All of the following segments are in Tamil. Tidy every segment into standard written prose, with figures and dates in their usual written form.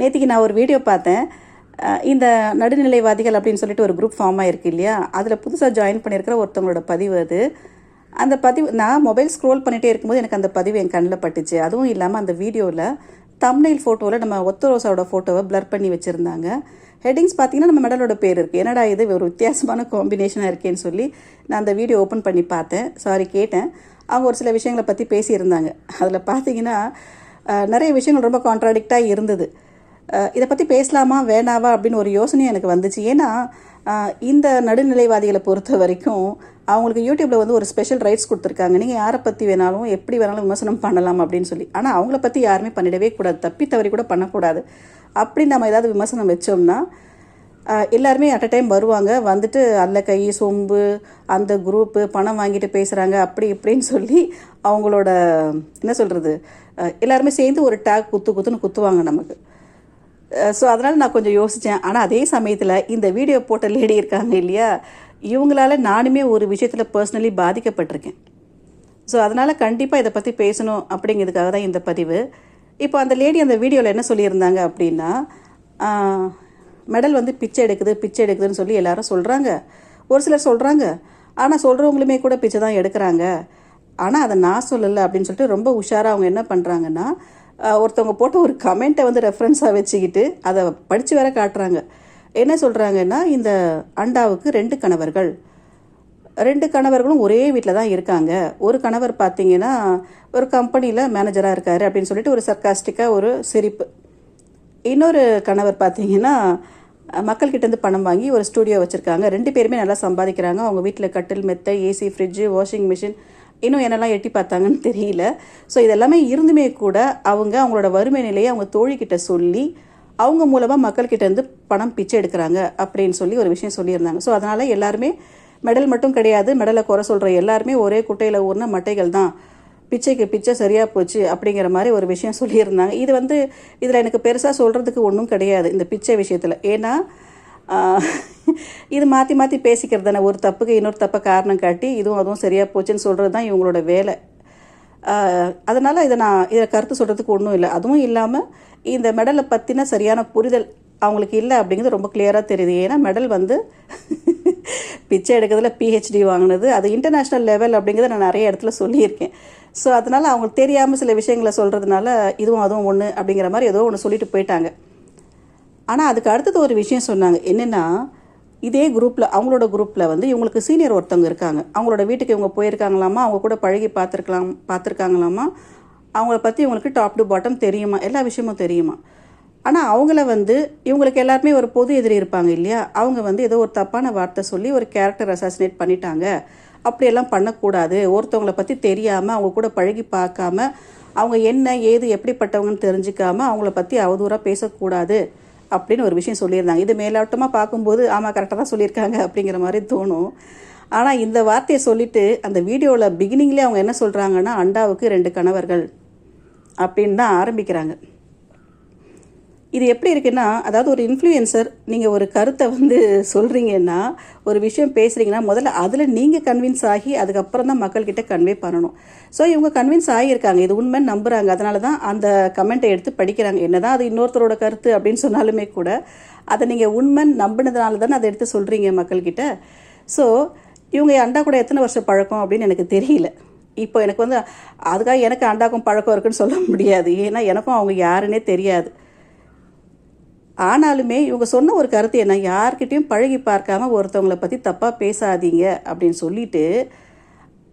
நேற்றுக்கு நான் ஒரு வீடியோ பார்த்தேன். இந்த நடுநிலைவாதிகள் அப்படின்னு சொல்லிட்டு ஒரு குரூப் ஃபார்ம் ஆகிருக்கு இல்லையா, அதில் புதுசாக ஜாயின் பண்ணியிருக்கிற ஒருத்தவங்களோட பதிவு அது. அந்த பதிவு நான் மொபைல் ஸ்க்ரோல் பண்ணிகிட்டே இருக்கும்போது எனக்கு அந்த பதிவு என் கண்ணில் பட்டுச்சு. அதுவும் இல்லாமல் அந்த வீடியோவில் தம்ப்நெயில் ஃபோட்டோவில் நம்ம ஒத்த ரோசாவோட ஃபோட்டோவை பிளர் பண்ணி வச்சுருந்தாங்க. ஹெட்டிங்ஸ் பார்த்தீங்கன்னா நம்ம மெடலோட பேர் இருக்குது. என்னடா இது ஒரு வித்தியாசமான காம்பினேஷனாக இருக்கேன்னு சொல்லி நான் அந்த வீடியோ ஓப்பன் பண்ணி பார்த்தேன். கேட்டேன். அவங்க ஒரு சில விஷயங்களை பற்றி பேசியிருந்தாங்க. அதில் பார்த்தீங்கன்னா நிறைய விஷயங்கள் ரொம்ப கான்ட்ராடிக்டாக இருந்தது. இதை பற்றி பேசலாமா வேணாவா அப்படின்னு ஒரு யோசனையும் எனக்கு வந்துச்சு. ஏன்னா இந்த நடுநிலைவாதிகளை பொறுத்த வரைக்கும் அவங்களுக்கு யூடியூப்பில் வந்து ஒரு ஸ்பெஷல் ரைட்ஸ் கொடுத்துருக்காங்க. நீங்கள் யாரை பற்றி வேணாலும் எப்படி வேணாலும் விமர்சனம் பண்ணலாம் அப்படின்னு சொல்லி. ஆனால் அவங்கள பற்றி யாருமே பண்ணிடவே கூடாது, தப்பி தவறி கூட பண்ணக்கூடாது. அப்படி நம்ம ஏதாவது விமர்சனம் வச்சோம்னா எல்லாருமே அட் அ டைம் வருவாங்க, வந்துட்டு அல்ல கை சொம்பு அந்த குரூப்பு பணம் வாங்கிட்டு பேசுகிறாங்க அப்படி இப்படின்னு சொல்லி அவங்களோட என்ன சொல்கிறது எல்லாருமே சேர்ந்து ஒரு டேக் குத்துன்னு குத்துவாங்க நமக்கு. ஸோ அதனால் நான் கொஞ்சம் யோசித்தேன். ஆனால் அதே சமயத்தில் இந்த வீடியோ போட்ட லேடி இருக்காங்க இல்லையா, இவங்களால நானுமே ஒரு விஷயத்தில் பர்சனலி பாதிக்கப்பட்டிருக்கேன். ஸோ அதனால் கண்டிப்பாக இதை பற்றி பேசணும் அப்படிங்கிறதுக்காக தான் இந்த பதிவு. இப்போ அந்த லேடி அந்த வீடியோவில் என்ன சொல்லியிருந்தாங்க அப்படின்னா, மெடல் வந்து பிச்சை எடுக்குதுன்னு சொல்லி எல்லாரும் சொல்கிறாங்க. ஒரு சிலர் சொல்கிறாங்க, ஆனால் சொல்கிறவங்களுமே கூட பிச்சை தான் எடுக்கிறாங்க. ஆனால் அதை நான் சொல்லலை அப்படின்னு சொல்லிட்டு ரொம்ப உஷாராக அவங்க என்ன பண்ணுறாங்கன்னா, ஒருத்தவங்க போட்ட ஒரு கமெண்ட்டை வந்து ரெஃபரன்ஸாக வச்சுக்கிட்டு அதை படித்து வேற காட்டுறாங்க. என்ன சொல்கிறாங்கன்னா, இந்த அண்டாவுக்கு 2 கணவர்கள், 2 கணவர்களும் ஒரே வீட்டில் தான் இருக்காங்க. ஒரு கணவர் பார்த்தீங்கன்னா ஒரு கம்பெனியில் மேனேஜராக இருக்கார் அப்படின்னு சொல்லிட்டு ஒரு சர்க்காஸ்டிக்காக ஒரு சிரிப்பு. இன்னொரு கணவர் பார்த்தீங்கன்னா மக்கள்கிட்டேருந்து பணம் வாங்கி ஒரு ஸ்டூடியோ வச்சுருக்காங்க. 2 பேருமே நல்லா சம்பாதிக்கிறாங்க. அவங்க வீட்டில் கட்டில், மெத்தை, ஏசி, ஃப்ரிட்ஜு, வாஷிங் மிஷின், இன்னும் என்னெல்லாம் எட்டி பார்த்தாங்கன்னு தெரியல. ஸோ இதெல்லாமே இருந்துமே கூட அவங்களோட வறுமை நிலையை அவங்க தோழிக்கிட்ட சொல்லி அவங்க மூலமாக மக்கள்கிட்டேருந்து பணம் பிச்சை எடுக்கிறாங்க அப்படின்னு சொல்லி ஒரு விஷயம் சொல்லியிருந்தாங்க. ஸோ அதனால் எல்லாருமே மெடல் மட்டும் கிடையாது, மெடலை குறை சொல்கிற எல்லாருமே ஒரே குட்டையில் ஊர்ன மட்டைகள் தான், பிச்சைக்கு பிச்சை சரியாக போச்சு அப்படிங்கிற மாதிரி ஒரு விஷயம் சொல்லியிருந்தாங்க. இது வந்து இதில் எனக்கு பெருசாக சொல்கிறதுக்கு ஒன்றும் கிடையாது இந்த பிச்சை விஷயத்தில். ஏன்னா இது மாற்றி பேசிக்கிறது தானே, ஒரு தப்புக்கு இன்னொரு தப்பை காரணம் காட்டி இதுவும் அதுவும் சரியாக போச்சுன்னு சொல்கிறது தான் இவங்களோட வேலை. அதனால் இதில் கருத்து சொல்கிறதுக்கு ஒன்றும் இல்லை. அதுவும் இல்லாமல் இந்த மெடலை பற்றின சரியான புரிதல் அவங்களுக்கு இல்லை அப்படிங்கிறது ரொம்ப கிளியராக தெரியுது. ஏன்னா மெடல் வந்து பிச்சை எடுக்கிறதுல PhD வாங்கினது, அது இன்டர்நேஷ்னல் லெவல் அப்படிங்கிறத நான் நிறைய இடத்துல சொல்லியிருக்கேன். ஸோ அதனால் அவங்களுக்கு தெரியாமல் சில விஷயங்களை சொல்கிறதுனால இதுவும் அதுவும் ஒன்று அப்படிங்கிற மாதிரி ஏதோ ஒன்று சொல்லிட்டு போயிட்டாங்க. ஆனால் அதுக்கு அடுத்தது ஒரு விஷயம் சொன்னாங்க. என்னென்னா, இதே குரூப்பில் அவங்களோட குரூப்பில் வந்து இவங்களுக்கு சீனியர் ஒருத்தவங்க இருக்காங்க. அவங்களோட வீட்டுக்கு இவங்க போயிருக்காங்களாமா, அவங்க கூட பழகி பார்த்துருக்காங்களாமா, அவங்கள பற்றி இவங்களுக்கு டாப் டு பாட்டம் தெரியுமா, எல்லா விஷயமும் தெரியுமா. ஆனால் அவங்கள வந்து இவங்களுக்கு எல்லாருமே ஒரு பொது எதிரி இருப்பாங்க இல்லையா, அவங்க வந்து ஏதோ ஒரு தப்பான வார்த்தை சொல்லி ஒரு கேரக்டர் அசாசினேட் பண்ணிட்டாங்க. அப்படியெல்லாம் பண்ணக்கூடாது, ஒருத்தவங்களை பற்றி தெரியாமல் அவங்க கூட பழகி பார்க்காம அவங்க என்ன ஏது எப்படிப்பட்டவங்கன்னு தெரிஞ்சிக்காமல் அவங்கள பற்றி அவதூறாக பேசக்கூடாது அப்படின்னு ஒரு விஷயம் சொல்லியிருந்தாங்க. இது மேலோட்டமாக பார்க்கும்போது ஆமாம் கரெக்டாக தான் சொல்லியிருக்காங்க அப்படிங்கிற மாதிரி தோணும். ஆனால் இந்த வார்த்தையை சொல்லிவிட்டு அந்த வீடியோவில் பிகினிங்லேயே அவங்க என்ன சொல்கிறாங்கன்னா, அண்டாவுக்கு 2 கணவர்கள் அப்படின்னு தான் ஆரம்பிக்கிறாங்க. இது எப்படி இருக்குன்னா, அதாவது ஒரு இன்ஃப்ளூயன்சர் நீங்கள் ஒரு கருத்தை வந்து சொல்கிறீங்கன்னா, ஒரு விஷயம் பேசுகிறீங்கன்னா, முதல்ல அதில் நீங்கள் கன்வின்ஸ் ஆகி அதுக்கப்புறம் தான் மக்கள்கிட்ட கன்வே பண்ணணும். ஸோ இவங்க கன்வின்ஸ் ஆகியிருக்காங்க, இது உண்மைன்னு நம்புகிறாங்க. அதனால தான் அந்த கமெண்ட்டை எடுத்து படிக்கிறாங்க. என்ன தான் அது இன்னொருத்தரோட கருத்து அப்படின்னு சொன்னாலுமே கூட அதை நீங்கள் உண்மைன்னு நம்பினதுனால தானே அதை எடுத்து சொல்கிறீங்க மக்கள்கிட்ட. ஸோ இவங்க அண்டா கூட எத்தனை வருஷம் பழக்கம் அப்படின்னு எனக்கு தெரியல. இப்போ எனக்கு வந்து அதுக்காக எனக்கு அண்டாக்கும் பழக்கம் இருக்குன்னு சொல்ல முடியாது. ஏன்னா எனக்கும் அவங்க யாருன்னே தெரியாது. ஆனாலுமே இவங்க சொன்ன ஒரு கருத்து என்ன, யார்கிட்டையும் பழகி பார்க்காம ஒருத்தவங்களை பற்றி தப்பாக பேசாதீங்க அப்படின்னு சொல்லிட்டு,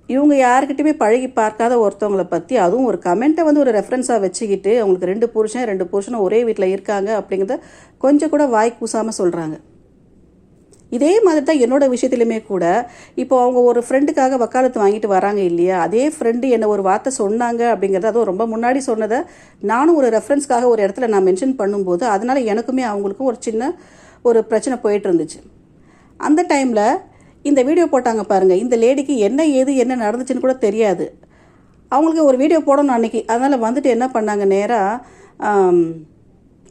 இவங்க யார்கிட்டையுமே பழகி பார்க்காத ஒருத்தவங்களை பற்றி அதுவும் ஒரு கமெண்ட்டை வந்து ஒரு ரெஃபரன்ஸாக வச்சுக்கிட்டு அவங்களுக்கு 2 புருஷனும் ஒரே வீட்டில் இருக்காங்க அப்படிங்கிறத கொஞ்சம் கூட வாய் கூசாமல் சொல்கிறாங்க. இதே மாதிரி தான் என்னோடய விஷயத்துலையுமே கூட இப்போ அவங்க ஒரு ஃப்ரெண்டுக்காக வக்காலத்து வாங்கிட்டு வராங்க இல்லையா, அதே ஃப்ரெண்டு என்ன ஒரு வார்த்தை சொன்னாங்க அப்படிங்கிறது, அதுவும் ரொம்ப முன்னாடி சொன்னதை நானும் ஒரு ரெஃபரன்ஸ்க்காக ஒரு இடத்துல நான் மென்ஷன் பண்ணும்போது அதனால் எனக்குமே அவங்களுக்கும் ஒரு சின்ன ஒரு பிரச்சனை போயிட்டு இருந்துச்சு. அந்த டைமில் இந்த வீடியோ போட்டாங்க பாருங்கள், இந்த லேடிக்கு என்ன நடந்துச்சுன்னு கூட தெரியாது. அவங்களுக்கு ஒரு வீடியோ போடணும் அன்றைக்கி. அதனால் வந்துட்டு என்ன பண்ணாங்க, நேராக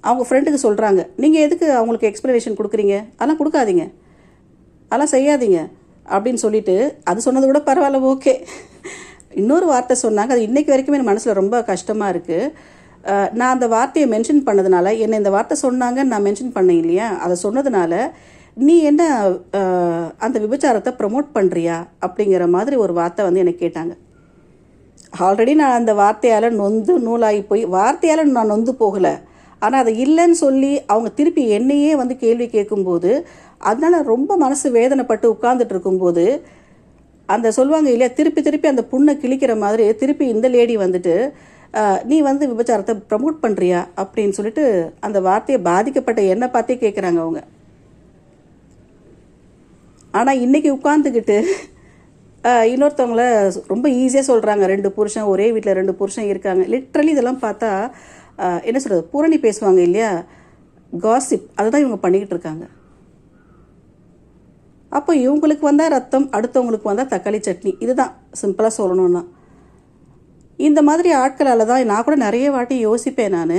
அவங்க ஃப்ரெண்டுக்கு சொல்கிறாங்க, நீங்கள் எதுக்கு அவங்களுக்கு எக்ஸ்ப்ளனேஷன் கொடுக்குறீங்க, அதெல்லாம் கொடுக்காதீங்க, அதெல்லாம் செய்யாதீங்க அப்படின்னு சொல்லிட்டு, அது சொன்னது கூட பரவாயில்ல ஓகே. இன்னொரு வார்த்தை சொன்னாங்க, அது இன்றைக்கி வரைக்குமே என் மனசில் ரொம்ப கஷ்டமாக இருக்குது. நான் அந்த வார்த்தையை மென்ஷன் பண்ணதுனால, என்னை இந்த வார்த்தை சொன்னாங்கன்னு நான் மென்ஷன் பண்ணேன் இல்லையா, அதை சொன்னதுனால நீ என்ன அந்த விபச்சாரத்தை ப்ரமோட் பண்ணுறியா அப்படிங்கிற மாதிரி ஒரு வார்த்தை வந்து எனக்கு கேட்டாங்க. ஆல்ரெடி நான் அந்த வார்த்தையால் நொந்து நூலாகி போய், வார்த்தையால் நான் நொந்து போகலை, ஆனால் அதை இல்லைன்னு சொல்லி அவங்க திருப்பி என்னையே வந்து கேள்வி கேட்கும்போது அதனால் ரொம்ப மனசு வேதனைப்பட்டு உட்கார்ந்துட்டு இருக்கும்போது, அந்த சொல்லுவாங்க இல்லையா, திருப்பி திருப்பி அந்த புண்ணை கிழிக்கிற மாதிரி திருப்பி இந்த லேடி வந்துட்டு நீ வந்து விபச்சாரத்தை ப்ரமோட் பண்ணுறியா அப்படின்னு சொல்லிட்டு அந்த வார்த்தையை பாதிக்கப்பட்ட என்னை பார்த்தே கேட்குறாங்க அவங்க. ஆனால் இன்றைக்கி உட்காந்துக்கிட்டு இன்னொருத்தவங்கள ரொம்ப ஈஸியாக சொல்கிறாங்க, 2 புருஷன், ஒரே வீட்டில் 2 புருஷன் இருக்காங்க. லிட்ரலி இதெல்லாம் பார்த்தா என்ன சொல்கிறது, புரணி பேசுவாங்க இல்லையா, காசிப், அதை தான் இவங்க பண்ணிக்கிட்டு இருக்காங்க. அப்போ இவங்களுக்கு வந்தால் ரத்தம், அடுத்தவங்களுக்கு வந்தால் தக்காளி சட்னி. இதுதான் சிம்பிளாக சொல்லணுன்னா. இந்த மாதிரி ஆட்களால் தான் நான் கூட நிறைய வாட்டி யோசிப்பேன். நான்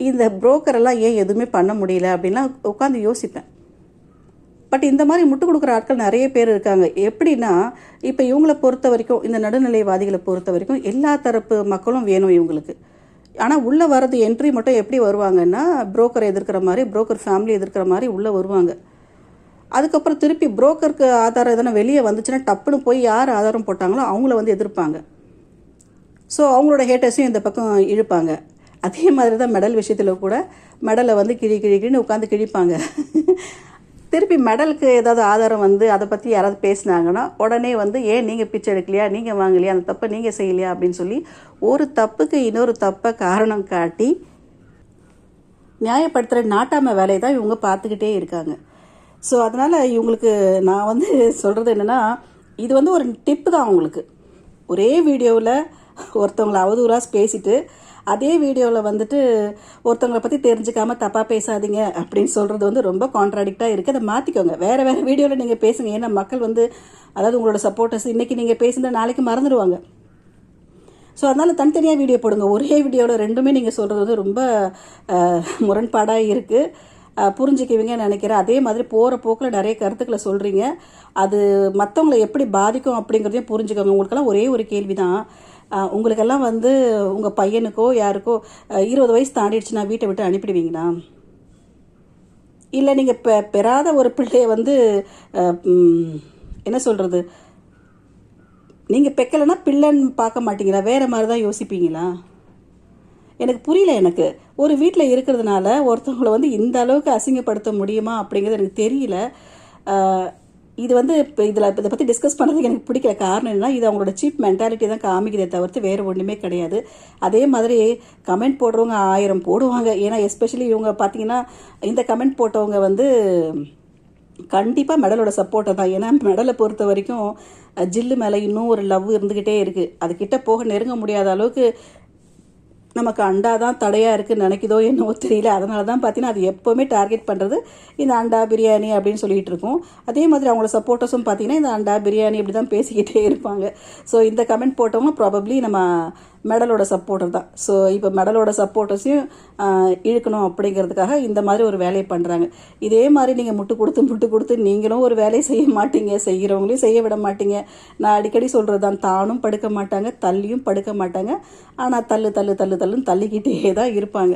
இந்த புரோக்கரெல்லாம் ஏன் எதுவுமே பண்ண முடியல அப்படின்லாம் உட்காந்து யோசிப்பேன். பட் இந்த மாதிரி முட்டு கொடுக்குற ஆட்கள் நிறைய பேர் இருக்காங்க. எப்படின்னா, இப்போ இவங்களை பொறுத்த வரைக்கும், இந்த நடுநிலைவாதிகளை பொறுத்த வரைக்கும் எல்லா தரப்பு மக்களும் வேணும் இவங்களுக்கு. ஆனால் உள்ளே வர்றது என்ட்ரி மட்டும் எப்படி வருவாங்கன்னா, புரோக்கரை எதிர்க்கிற மாதிரி, புரோக்கர் ஃபேமிலி எதிர்க்கிற மாதிரி உள்ளே வருவாங்க. அதுக்கப்புறம் திருப்பி புரோக்கருக்கு ஆதாரம் எதனா வெளியே வந்துச்சுன்னா டப்புன்னு போய் யார் ஆதாரம் போட்டாங்களோ அவங்கள வந்து எதிர்ப்பாங்க. ஸோ அவங்களோட ஹேட்டர்ஸையும் இந்த பக்கம் இழுப்பாங்க. அதே மாதிரி தான் மெடல் விஷயத்தில் கூட மெடலை வந்து கிழின்னு உட்காந்து கிழிப்பாங்க. திருப்பி மெடலுக்கு ஏதாவது ஆதாரம் வந்து அதை பற்றி யாராவது பேசினாங்கன்னா உடனே வந்து ஏன் நீங்கள் பிச்சை எடுக்கலையா, நீங்கள் வாங்கலையா, அந்த தப்பை நீங்கள் செய்யலையா அப்படின்னு சொல்லி ஒரு தப்புக்கு இன்னொரு தப்பை காரணம் காட்டி நியாயப்படுத்துகிற நாட்டாமை வேலையை தான் இவங்க பார்த்துக்கிட்டே இருக்காங்க. ஸோ அதனால் இவங்களுக்கு நான் வந்து சொல்கிறது என்னென்னா, இது வந்து ஒரு டிப்பு தான் அவங்களுக்கு. ஒரே வீடியோவில் ஒருத்தவங்களை அவதூறாக பேசிட்டு அதே வீடியோவில் வந்துட்டு ஒருத்தவங்களை பற்றி தெரிஞ்சுக்காமல் தப்பாக பேசாதீங்க அப்படின்னு சொல்கிறது வந்து ரொம்ப கான்ட்ராடிக்டாக இருக்குது. அதை மாற்றிக்கோங்க, வேறு வேறு வீடியோவில் நீங்கள் பேசுங்க. ஏன்னா மக்கள் வந்து, அதாவது உங்களோட சப்போர்ட்டர்ஸ் இன்றைக்கி நீங்கள் பேசுனா நாளைக்கு மறந்துடுவாங்க. ஸோ அதனால் தனித்தனியாக வீடியோ போடுங்க. ஒரே வீடியோவில் ரெண்டுமே நீங்கள் சொல்கிறது வந்து ரொம்ப முரண்பாடாக இருக்குது. புரிஞ்சுக்குவீங்கன்னு நினைக்கிறேன். அதே மாதிரி போகிற போக்கில் நிறைய கருத்துக்களை சொல்கிறீங்க. அது மற்றவங்களை எப்படி பாதிக்கும் அப்படிங்கிறதையும் புரிஞ்சுக்கோங்க. உங்களுக்கெல்லாம் ஒரே ஒரு கேள்வி தான், உங்களுக்கெல்லாம் வந்து உங்கள் பையனுக்கோ யாருக்கோ 20 வயசு தாண்டிடுச்சுன்னா வீட்டை விட்டு அனுப்பிடுவீங்களா? இல்லை நீங்கள் பெறாத ஒரு பிள்ளையை வந்து என்ன சொல்கிறது, நீங்கள் பெக்கலைன்னா பிள்ளைன்னு பார்க்க மாட்டீங்களா? வேறு மாதிரி தான் யோசிப்பீங்களா? எனக்கு புரியல. எனக்கு ஒரு வீட்டில் இருக்கிறதுனால ஒருத்தவங்களை வந்து இந்த அளவுக்கு அசிங்கப்படுத்த முடியுமா அப்படிங்கிறது எனக்கு தெரியல. இது வந்து இப்போ இதை பற்றி டிஸ்கஸ் பண்ணுறதுக்கு எனக்கு பிடிக்கிற காரணம் என்னன்னா, இது அவங்களோட சீப் மென்டாலிட்டி தான் காமிக்கிறதே தவிர்த்து வேறு ஒன்றுமே கிடையாது. அதே மாதிரி கமெண்ட் போடுறவங்க 1000 போடுவாங்க. ஏன்னா எஸ்பெஷலி இவங்க பார்த்தீங்கன்னா, இந்த கமெண்ட் போட்டவங்க வந்து கண்டிப்பாக மெடலோட சப்போர்ட்டை தான். ஏன்னா மெடலை பொறுத்த வரைக்கும் ஜில்லு மேலே இன்னும் ஒரு லவ் இருந்துக்கிட்டே இருக்குது. அதுக்கிட்ட போக நெருங்க முடியாத அளவுக்கு நமக்கு அண்டா தான் தடையாக இருக்குதுன்னு நினைக்குதோ என்னவோ தெரியல. அதனால தான் பார்த்தீங்கன்னா அது எப்போவுமே டார்கெட் பண்ணுறது இந்த அண்டா பிரியாணி அப்படின்னு சொல்லிகிட்டு இருக்கோம். அதே மாதிரி அவங்களோட சப்போர்ட்டர்ஸும் பார்த்தீங்கன்னா இந்த அண்டா பிரியாணி இப்படி தான் பேசிக்கிட்டே இருப்பாங்க. ஸோ இந்த கமெண்ட் போட்டவங்க ப்ராபப்ளி நம்ம மெடலோட சப்போர்ட்டர் தான். ஸோ இப்போ மெடலோட சப்போர்ட்டர்ஸையும் இழுக்கணும் அப்படிங்கிறதுக்காக இந்த மாதிரி ஒரு வேலையை பண்ணுறாங்க. இதே மாதிரி நீங்கள் முட்டு கொடுத்து நீங்களும் ஒரு வேலையை செய்ய மாட்டீங்க, செய்கிறவங்களையும் செய்ய விட மாட்டீங்க. நான் அடிக்கடி சொல்கிறது தான், தானும் படுக்க மாட்டாங்க, தள்ளியும் படுக்க மாட்டாங்க. ஆனால் தள்ளுன்னு தள்ளிக்கிட்டே தான் இருப்பாங்க.